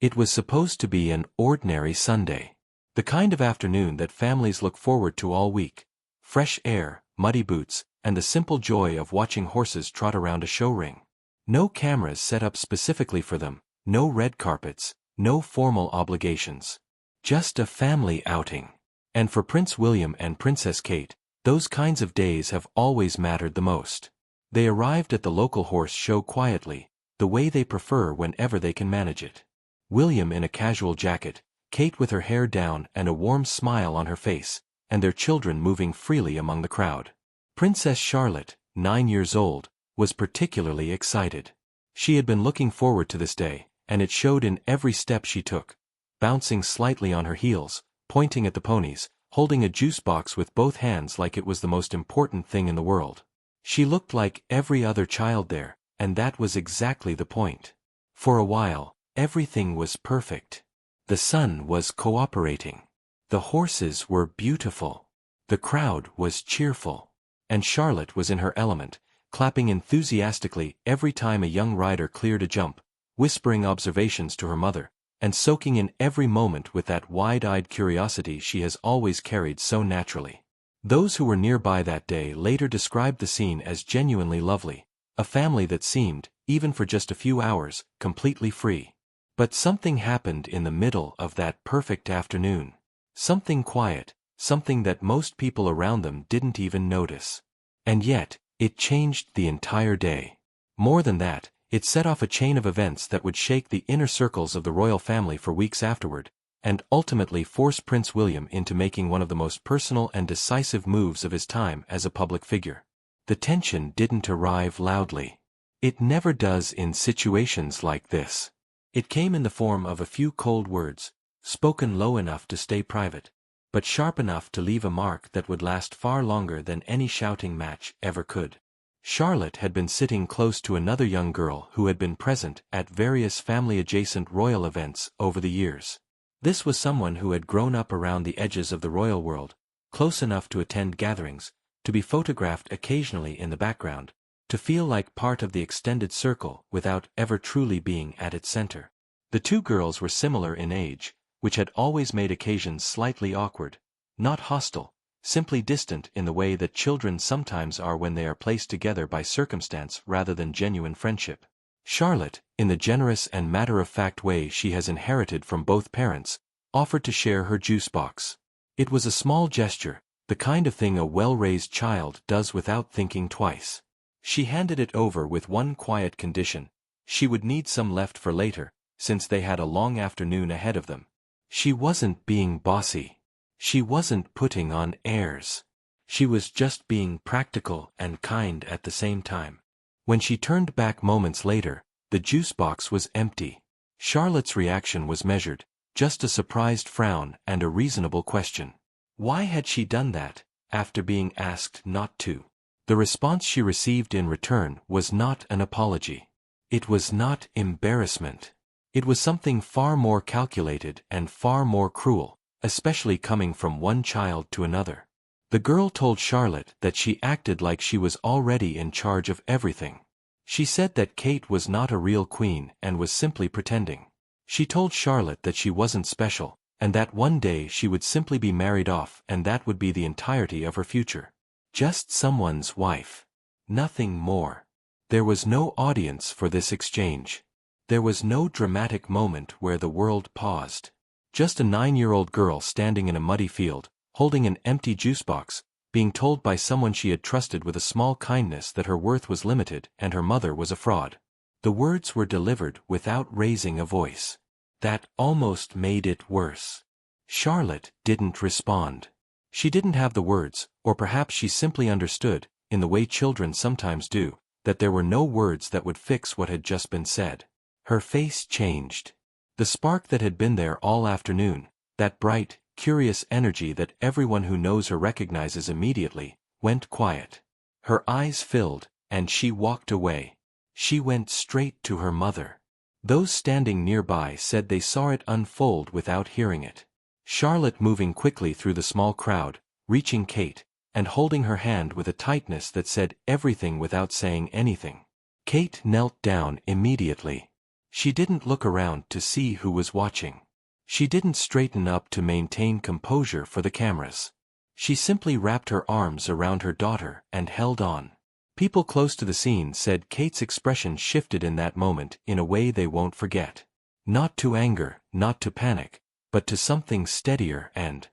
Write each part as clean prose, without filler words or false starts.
It was supposed to be an ordinary Sunday. The kind of afternoon that families look forward to all week. Fresh air, muddy boots, and the simple joy of watching horses trot around a show ring. No cameras set up specifically for them, no red carpets, no formal obligations. Just a family outing. And for Prince William and Princess Kate, those kinds of days have always mattered the most. They arrived at the local horse show quietly, the way they prefer whenever they can manage it. William in a casual jacket, Kate with her hair down and a warm smile on her face, and their children moving freely among the crowd. Princess Charlotte, 9 years old, was particularly excited. She had been looking forward to this day, and it showed in every step she took, bouncing slightly on her heels, pointing at the ponies, holding a juice box with both hands like it was the most important thing in the world. She looked like every other child there, and that was exactly the point. For a while, everything was perfect. The sun was cooperating. The horses were beautiful. The crowd was cheerful. And Charlotte was in her element, clapping enthusiastically every time a young rider cleared a jump, whispering observations to her mother, and soaking in every moment with that wide-eyed curiosity she has always carried so naturally. Those who were nearby that day later described the scene as genuinely lovely, a family that seemed, even for just a few hours, completely free. But something happened in the middle of that perfect afternoon. Something quiet, something that most people around them didn't even notice. And yet, it changed the entire day. More than that, it set off a chain of events that would shake the inner circles of the royal family for weeks afterward, and ultimately force Prince William into making one of the most personal and decisive moves of his time as a public figure. The tension didn't arrive loudly. It never does in situations like this. It came in the form of a few cold words, spoken low enough to stay private, but sharp enough to leave a mark that would last far longer than any shouting match ever could. Charlotte had been sitting close to another young girl who had been present at various family-adjacent royal events over the years. This was someone who had grown up around the edges of the royal world, close enough to attend gatherings, to be photographed occasionally in the background, to feel like part of the extended circle without ever truly being at its center. The two girls were similar in age, which had always made occasions slightly awkward, not hostile, simply distant in the way that children sometimes are when they are placed together by circumstance rather than genuine friendship. Charlotte, in the generous and matter-of-fact way she has inherited from both parents, offered to share her juice box. It was a small gesture, the kind of thing a well-raised child does without thinking twice. She handed it over with one quiet condition: she would need some left for later, since they had a long afternoon ahead of them. She wasn't being bossy. She wasn't putting on airs. She was just being practical and kind at the same time. When she turned back moments later, the juice box was empty. Charlotte's reaction was measured, just a surprised frown and a reasonable question. Why had she done that, after being asked not to? The response she received in return was not an apology. It was not embarrassment. It was something far more calculated and far more cruel, especially coming from one child to another. The girl told Charlotte that she acted like she was already in charge of everything. She said that Kate was not a real queen and was simply pretending. She told Charlotte that she wasn't special, and that one day she would simply be married off and that would be the entirety of her future. Just someone's wife. Nothing more. There was no audience for this exchange. There was no dramatic moment where the world paused. Just a 9-year-old girl standing in a muddy field, holding an empty juice box, being told by someone she had trusted with a small kindness that her worth was limited and her mother was a fraud. The words were delivered without raising a voice. That almost made it worse. Charlotte didn't respond. She didn't have the words, or perhaps she simply understood, in the way children sometimes do, that there were no words that would fix what had just been said. Her face changed. The spark that had been there all afternoon, that bright, curious energy that everyone who knows her recognizes immediately, went quiet. Her eyes filled, and she walked away. She went straight to her mother. Those standing nearby said they saw it unfold without hearing it. Charlotte moving quickly through the small crowd, reaching Kate, and holding her hand with a tightness that said everything without saying anything. Kate knelt down immediately. She didn't look around to see who was watching. She didn't straighten up to maintain composure for the cameras. She simply wrapped her arms around her daughter and held on. People close to the scene said Kate's expression shifted in that moment in a way they won't forget. Not to anger, not to panic, but to something steadier and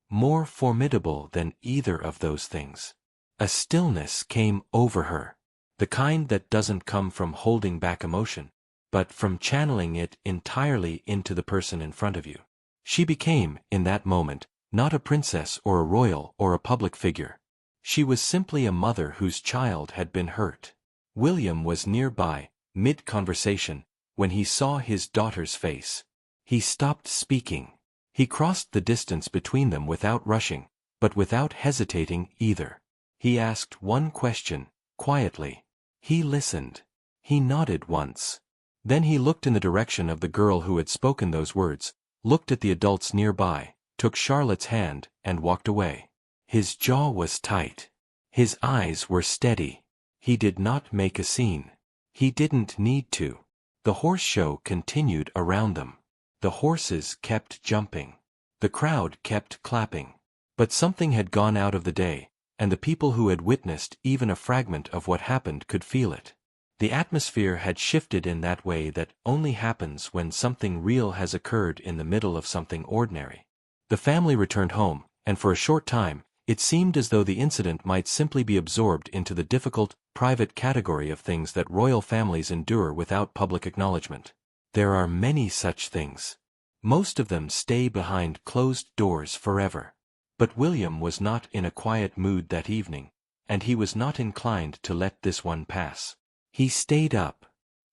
more formidable than either of those things. A stillness came over her. The kind that doesn't come from holding back emotion, but from channeling it entirely into the person in front of you. She became, in that moment, not a princess or a royal or a public figure. She was simply a mother whose child had been hurt. William was nearby, mid-conversation, when he saw his daughter's face. He stopped speaking. He crossed the distance between them without rushing, but without hesitating either. He asked one question, quietly. He listened. He nodded once. Then he looked in the direction of the girl who had spoken those words, looked at the adults nearby, took Charlotte's hand, and walked away. His jaw was tight. His eyes were steady. He did not make a scene. He didn't need to. The horse show continued around them. The horses kept jumping. The crowd kept clapping. But something had gone out of the day, and the people who had witnessed even a fragment of what happened could feel it. The atmosphere had shifted in that way that only happens when something real has occurred in the middle of something ordinary. The family returned home, and for a short time, it seemed as though the incident might simply be absorbed into the difficult, private category of things that royal families endure without public acknowledgement. There are many such things. Most of them stay behind closed doors forever. But William was not in a quiet mood that evening, and he was not inclined to let this one pass. He stayed up.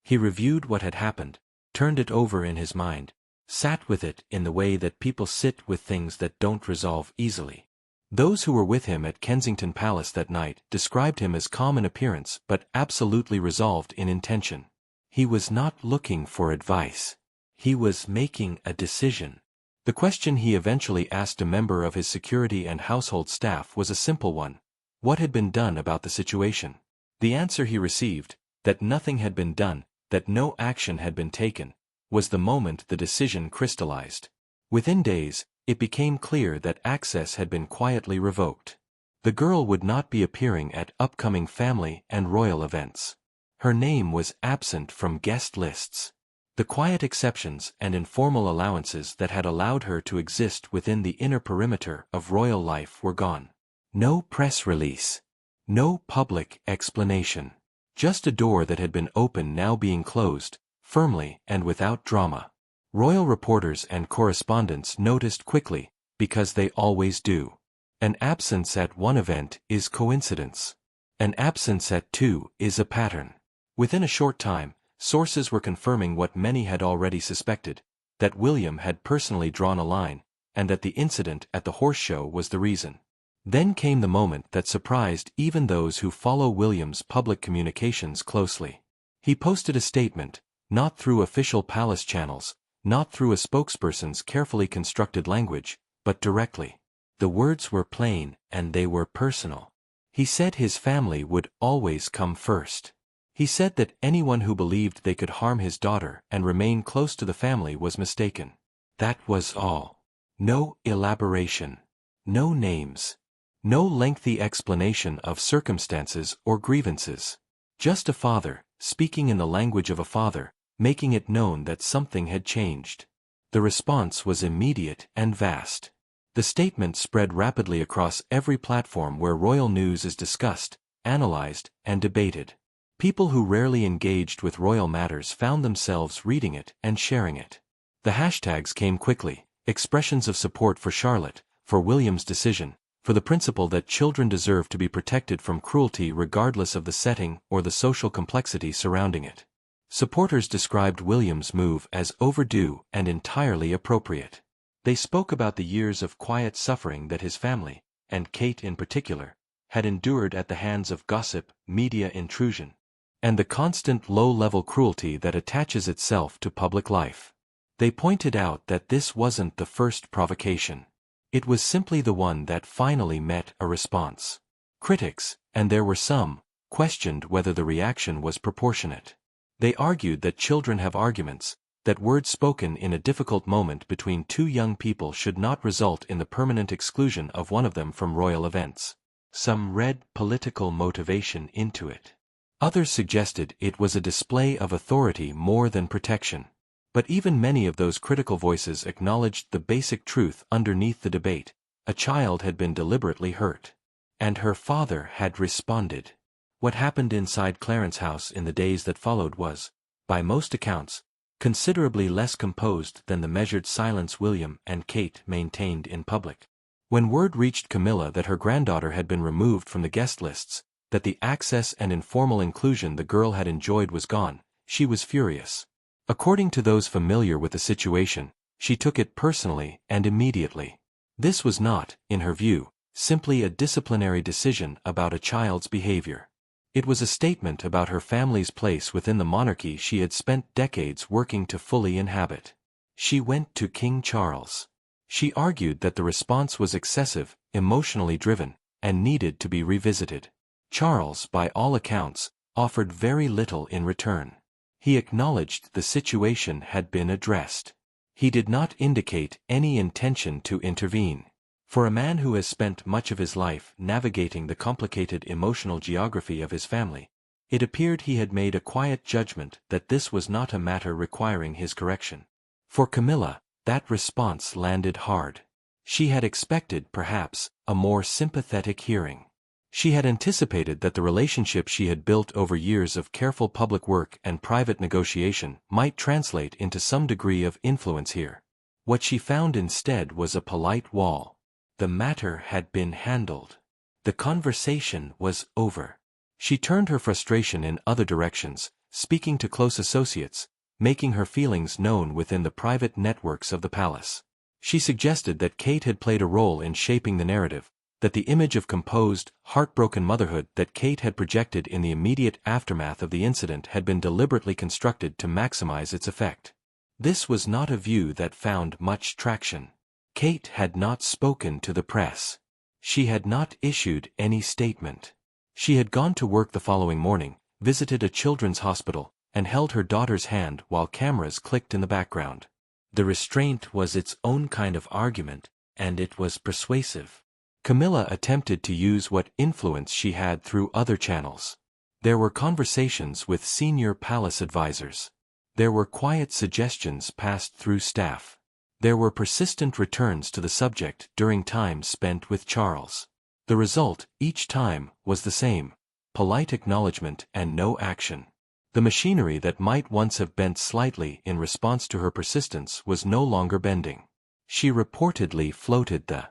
He reviewed what had happened, turned it over in his mind, sat with it in the way that people sit with things that don't resolve easily. Those who were with him at Kensington Palace that night described him as calm in appearance but absolutely resolved in intention. He was not looking for advice. He was making a decision. The question he eventually asked a member of his security and household staff was a simple one. What had been done about the situation? The answer he received, that nothing had been done, that no action had been taken, was the moment the decision crystallized. Within days, it became clear that access had been quietly revoked. The girl would not be appearing at upcoming family and royal events. Her name was absent from guest lists. The quiet exceptions and informal allowances that had allowed her to exist within the inner perimeter of royal life were gone. No press release. No public explanation. Just a door that had been open now being closed, firmly and without drama. Royal reporters and correspondents noticed quickly, because they always do. An absence at one event is coincidence. An absence at two is a pattern. Within a short time, sources were confirming what many had already suspected, that William had personally drawn a line, and that the incident at the horse show was the reason. Then came the moment that surprised even those who follow William's public communications closely. He posted a statement, not through official palace channels, not through a spokesperson's carefully constructed language, but directly. The words were plain, and they were personal. He said his family would always come first. He said that anyone who believed they could harm his daughter and remain close to the family was mistaken. That was all. No elaboration. No names. No lengthy explanation of circumstances or grievances. Just a father, speaking in the language of a father, making it known that something had changed. The response was immediate and vast. The statement spread rapidly across every platform where royal news is discussed, analyzed, and debated. People who rarely engaged with royal matters found themselves reading it and sharing it. The hashtags came quickly, expressions of support for Charlotte, for William's decision, for the principle that children deserve to be protected from cruelty regardless of the setting or the social complexity surrounding it. Supporters described William's move as overdue and entirely appropriate. They spoke about the years of quiet suffering that his family, and Kate in particular, had endured at the hands of gossip, media intrusion, and the constant low-level cruelty that attaches itself to public life. They pointed out that this wasn't the first provocation. It was simply the one that finally met a response. Critics, and there were some, questioned whether the reaction was proportionate. They argued that children have arguments, that words spoken in a difficult moment between two young people should not result in the permanent exclusion of one of them from royal events. Some read political motivation into it. Others suggested it was a display of authority more than protection. But even many of those critical voices acknowledged the basic truth underneath the debate: a child had been deliberately hurt. And her father had responded. What happened inside Clarence's house in the days that followed was, by most accounts, considerably less composed than the measured silence William and Kate maintained in public. When word reached Camilla that her granddaughter had been removed from the guest lists, that the access and informal inclusion the girl had enjoyed was gone, she was furious. According to those familiar with the situation, she took it personally and immediately. This was not, in her view, simply a disciplinary decision about a child's behavior. It was a statement about her family's place within the monarchy she had spent decades working to fully inhabit. She went to King Charles. She argued that the response was excessive, emotionally driven, and needed to be revisited. Charles, by all accounts, offered very little in return. He acknowledged the situation had been addressed. He did not indicate any intention to intervene. For a man who has spent much of his life navigating the complicated emotional geography of his family, it appeared he had made a quiet judgment that this was not a matter requiring his correction. For Camilla, that response landed hard. She had expected, perhaps, a more sympathetic hearing. She had anticipated that the relationship she had built over years of careful public work and private negotiation might translate into some degree of influence here. What she found instead was a polite wall. The matter had been handled. The conversation was over. She turned her frustration in other directions, speaking to close associates, making her feelings known within the private networks of the palace. She suggested that Kate had played a role in shaping the narrative, that the image of composed, heartbroken motherhood that Kate had projected in the immediate aftermath of the incident had been deliberately constructed to maximize its effect. This was not a view that found much traction. Kate had not spoken to the press. She had not issued any statement. She had gone to work the following morning, visited a children's hospital, and held her daughter's hand while cameras clicked in the background. The restraint was its own kind of argument, and it was persuasive. Camilla attempted to use what influence she had through other channels. There were conversations with senior palace advisors. There were quiet suggestions passed through staff. There were persistent returns to the subject during time spent with Charles. The result, each time, was the same: polite acknowledgement and no action. The machinery that might once have bent slightly in response to her persistence was no longer bending. She reportedly floated the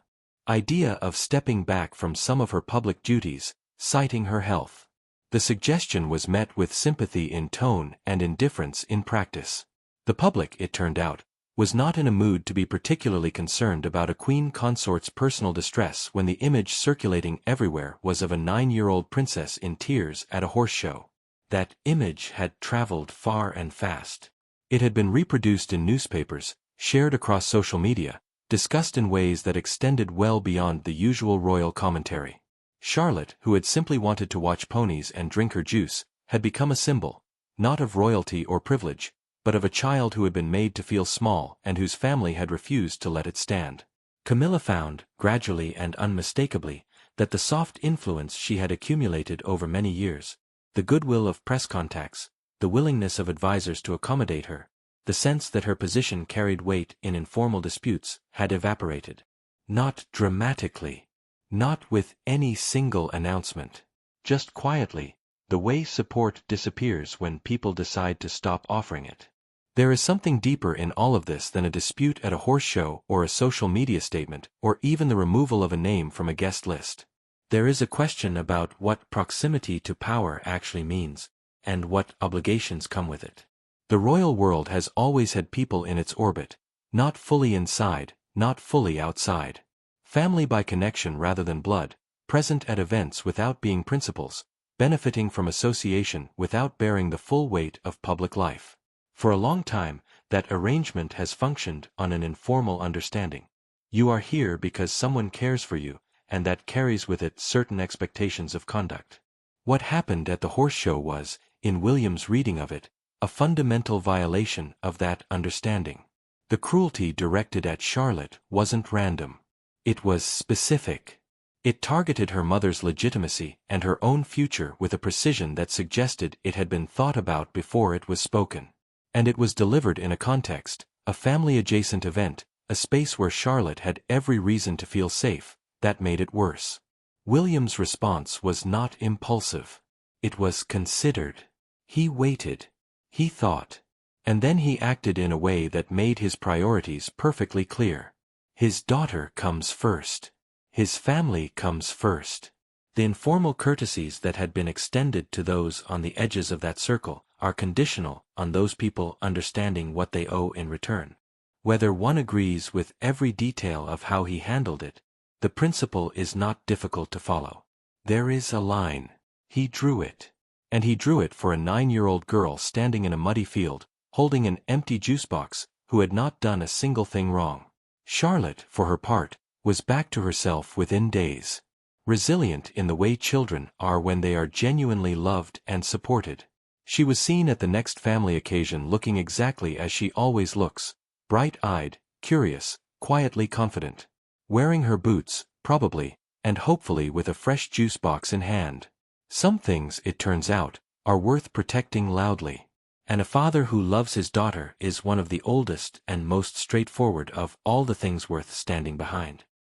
idea of stepping back from some of her public duties, citing her health. The suggestion was met with sympathy in tone and indifference in practice. The public, it turned out, was not in a mood to be particularly concerned about a queen consort's personal distress when the image circulating everywhere was of a 9-year-old princess in tears at a horse show. That image had traveled far and fast. It had been reproduced in newspapers, shared across social media, discussed in ways that extended well beyond the usual royal commentary. Charlotte, who had simply wanted to watch ponies and drink her juice, had become a symbol, not of royalty or privilege, but of a child who had been made to feel small and whose family had refused to let it stand. Camilla found, gradually and unmistakably, that the soft influence she had accumulated over many years, the goodwill of press contacts, the willingness of advisors to accommodate her, the sense that her position carried weight in informal disputes, had evaporated. Not dramatically. Not with any single announcement. Just quietly, the way support disappears when people decide to stop offering it. There is something deeper in all of this than a dispute at a horse show or a social media statement or even the removal of a name from a guest list. There is a question about what proximity to power actually means, and what obligations come with it. The royal world has always had people in its orbit, not fully inside, not fully outside. Family by connection rather than blood, present at events without being principals, benefiting from association without bearing the full weight of public life. For a long time, that arrangement has functioned on an informal understanding. You are here because someone cares for you, and that carries with it certain expectations of conduct. What happened at the horse show was, in William's reading of it, a fundamental violation of that understanding. The cruelty directed at Charlotte wasn't random. It was specific. It targeted her mother's legitimacy and her own future with a precision that suggested it had been thought about before it was spoken. And it was delivered in a context, a family-adjacent event, a space where Charlotte had every reason to feel safe, that made it worse. William's response was not impulsive. It was considered. He waited. He thought. And then he acted in a way that made his priorities perfectly clear. His daughter comes first. His family comes first. The informal courtesies that had been extended to those on the edges of that circle are conditional on those people understanding what they owe in return. Whether one agrees with every detail of how he handled it, the principle is not difficult to follow. There is a line. He drew it. And he drew it for a 9-year-old girl standing in a muddy field, holding an empty juice box, who had not done a single thing wrong. Charlotte, for her part, was back to herself within days. Resilient in the way children are when they are genuinely loved and supported. She was seen at the next family occasion looking exactly as she always looks, bright-eyed, curious, quietly confident. Wearing her boots, probably, and hopefully with a fresh juice box in hand. Some things, it turns out, are worth protecting loudly. And a father who loves his daughter is one of the oldest and most straightforward of all the things worth standing behind.